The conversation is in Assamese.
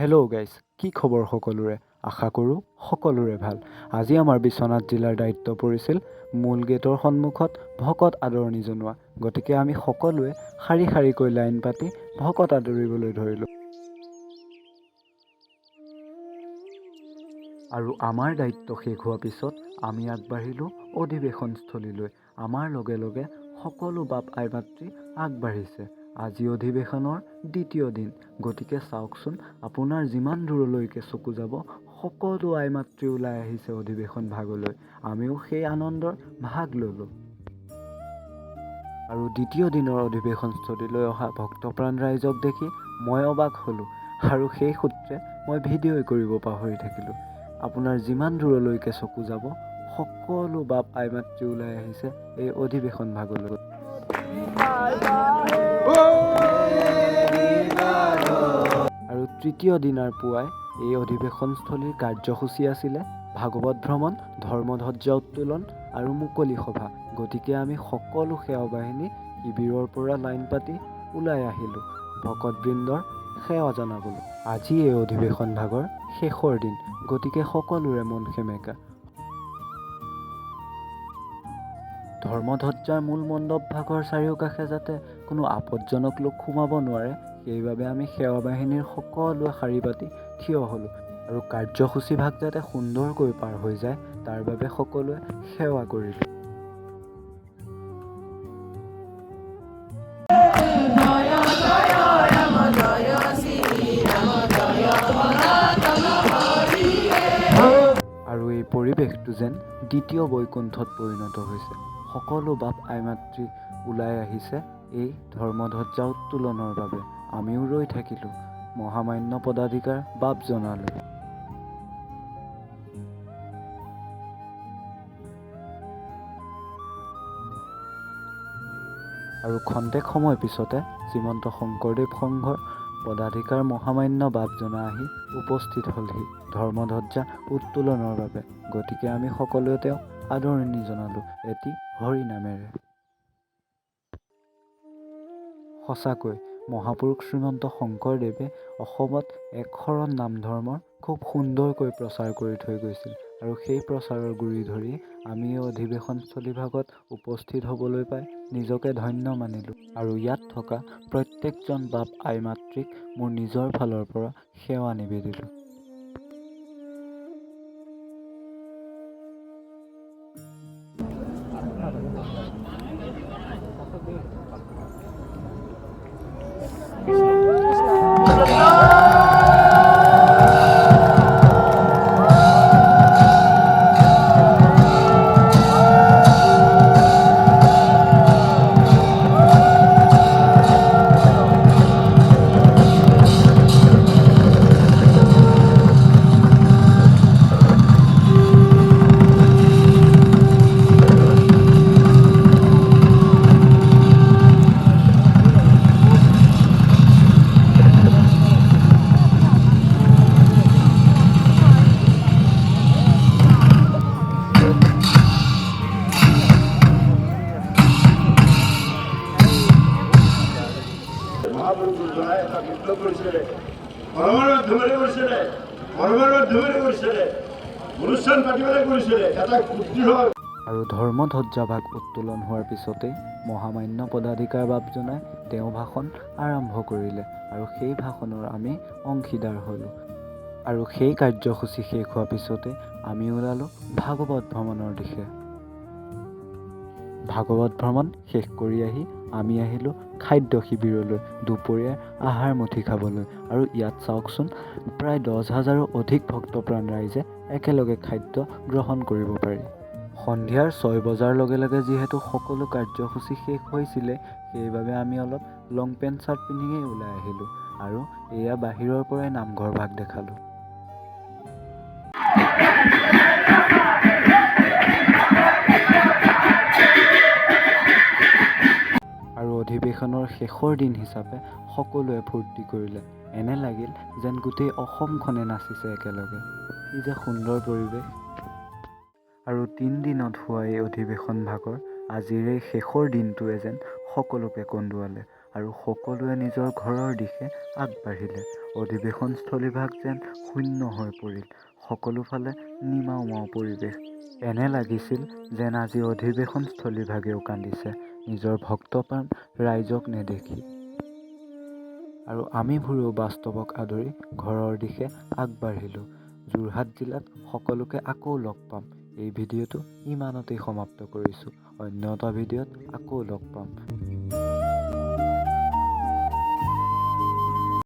হেল্ল' গাইজ, কি খবৰ সকলোৰে? আশা কৰোঁ সকলোৰে ভাল। আজি আমাৰ বিশ্বনাথ জিলাৰ দায়িত্ব পৰিছিল মূল গেটৰ সন্মুখত ভকত আদৰণি জনোৱা। গতিকে আমি সকলোৱে শাৰী শাৰীকৈ লাইন পাতি ভকত আদৰিবলৈ ধৰিলোঁ। আৰু আমাৰ দায়িত্ব শেষ হোৱাৰ পিছত আমি আগবাঢ়িলোঁ অধিৱেশনস্থলীলৈ। আমাৰ লগে লগে সকলো বাপ আই মাতৃ আগবাঢ়িছে। আজি অধিৱেশনৰ দ্বিতীয় দিন। গতিকে চাওকচোন, আপোনাৰ যিমান দূৰলৈকে চকু যাব সকলো আই মাতৃ ওলাই আহিছে অধিৱেশন ভাগলৈ। আমিও সেই আনন্দৰ ভাগ ল'লোঁ। আৰু দ্বিতীয় দিনৰ অধিৱেশনস্থলীলৈ অহা ভক্তপ্ৰাণ ৰাইজক দেখি মই অবাক হ'লোঁ। আৰু সেই সূত্ৰে মই ভিডিঅ' কৰিব পাহৰি থাকিলোঁ। আপোনাৰ যিমান দূৰলৈকে চকু যাব সকলো বাপ আই মাতৃ ওলাই আহিছে এই অধিৱেশন ভাগলৈ। আৰু তৃতীয় দিনাৰ পুৱাই এই অধিৱেশনস্থলীৰ কাৰ্যসূচী আছিলে ভাগৱত ভ্ৰমণ, ধৰ্মধ্বজা উত্তোলন আৰু মুকলি সভা। গতিকে আমি সকলো সেৱা বাহিনী শিবিৰৰ পৰা লাইন পাতি ওলাই আহিলোঁ ভকতবৃন্দৰ সেৱা জনাবলৈ। আজি এই অধিৱেশন ভাগৰ শেষৰ দিন। গতিকে সকলোৰে মন সেমেকা। ধৰ্মধ্বজাৰ মূল মণ্ডপ ভাগৰ চাৰিওকাষে যাতে কোনো আপদজনক লোক সোমাব নোৱাৰে, সেইবাবে আমি সেৱা বাহিনীৰ সকলোৱে শাৰী পাতি থিয় হ'লোঁ। আৰু কাৰ্যসূচী ভাগ যাতে সুন্দৰকৈ পাৰ হৈ যায় তাৰ বাবে সকলোৱে সেৱা কৰিলোঁ। আৰু এই পৰিৱেশটো যেন দ্বিতীয় বৈকুণ্ঠত পৰিণত হৈছে। সকলো বাপ আই মাতৃ ওলাই আহিছে এই ধৰ্মধ্বজা উত্তোলনৰ বাবে। আমিও ৰৈ থাকিলোঁ মহামান্য পদাধিকাৰ বাপ জনালৈ। আৰু খন্তেক সময় পিছতে শ্ৰীমন্ত শংকৰদেৱ সংঘৰ পদাধিকাৰ মহামান্য বাপজনা আহি উপস্থিত হ'লহি ধৰ্মধ্বজা উত্তোলনৰ বাবে। গতিকে আমি সকলোৱে তেওঁক আদৰণি জনালোঁ এটি হৰিনামেৰে। সঁচাকৈ মহাপুৰুষ শ্ৰীমন্ত শংকৰদেৱে অসমত একশৰণ নাম ধৰ্মৰ খুব সুন্দৰকৈ প্ৰচাৰ কৰি থৈ গৈছিল। আৰু সেই প্ৰচাৰৰ গুৰি ধৰি আমি এই অধিৱেশনস্থলী ভাগত উপস্থিত হ'বলৈ পাই নিজকে ধন্য মানিলোঁ। আৰু ইয়াত থকা প্ৰত্যেকজন বাপ আই মাতৃক মোৰ নিজৰ ফালৰ পৰা সেৱা নিবেদিলোঁ। মহাপুৰুষজনাই এটা বিপ্লৱ কৰিছিলে, মৰমৰ মাধ্যমেৰে কৰিছিলে, মৰমৰ মাধ্যমেৰে কৰিছিলে, অনুষ্ঠান পাতিবলৈ কৰিছিলে, এটা বুদ্ধি হ'ল। আৰু ধৰ্মধ্বজা ভাগ উত্তোলন হোৱাৰ পিছতেই মহামান্য পদাধিকাৰ বাপজনাই তেওঁ ভাষণ আৰম্ভ কৰিলে। আৰু সেই ভাষণৰ আমি অংশীদাৰ হ'লোঁ। আৰু সেই কাৰ্যসূচী শেষ হোৱাৰ পিছতে আমি ওলালোঁ ভাগৱত ভ্ৰমণৰ দিশে। ভাগৱত ভ্ৰমণ শেষ কৰি আহি আমি আহিলোঁ খাদ্য শিবিৰলৈ দুপৰীয়াৰ আহাৰ মুঠি খাবলৈ। আৰু ইয়াত চাওকচোন, প্ৰায় 10,000ৰো অধিক ভক্তপ্ৰাণ ৰাইজে একেলগে খাদ্য গ্ৰহণ কৰিব পাৰি। সন্ধিয়াৰ 6 বজাৰ লগে লগে যিহেতু সকলো কাৰ্যসূচী শেষ হৈছিলে, সেইবাবে আমি অলপ লং পেণ্ট চাৰ্ট পিন্ধিয়েই ওলাই আহিলোঁ। আৰু এয়া বাহিৰৰ পৰাই নামঘৰ ভাগ দেখালোঁ। আৰু অধিৱেশনৰ শেষৰ দিন হিচাপে সকলোৱে ফূৰ্তি কৰিলে। এনে লাগিল যেন গোটেই অসমখনে নাচিছে একেলগে। কি যে সুন্দৰ পৰিৱেশ। আৰু 3 দিনত হোৱা এই অধিৱেশন ভাগৰ আজিৰ এই শেষৰ দিনটোৱে যেন সকলোকে কন্দুৱালে। আৰু সকলোৱে নিজৰ ঘৰৰ দিশে আগবাঢ়িলে। অধিৱেশনস্থলীভাগ যেন শূন্য হৈ পৰিল। সকলোফালে নিমাওমাও পৰিৱেশ। এনে লাগিছিল যেন আজি অধিৱেশনস্থলীভাগেও কান্দিছে নিজৰ ভক্তপ্ৰাণ ৰাইজক নেদেখি। আৰু আমিবোৰেও বাস্তৱক আদৰি ঘৰৰ দিশে আগবাঢ়িলোঁ। যোৰহাট জিলাত সকলোকে আকৌ লগ পাম। এই ভিডিঅ'টো ইমানতেই সমাপ্ত কৰিছোঁ। অন্য এটা ভিডিঅ'ত আকৌ লগ পাম।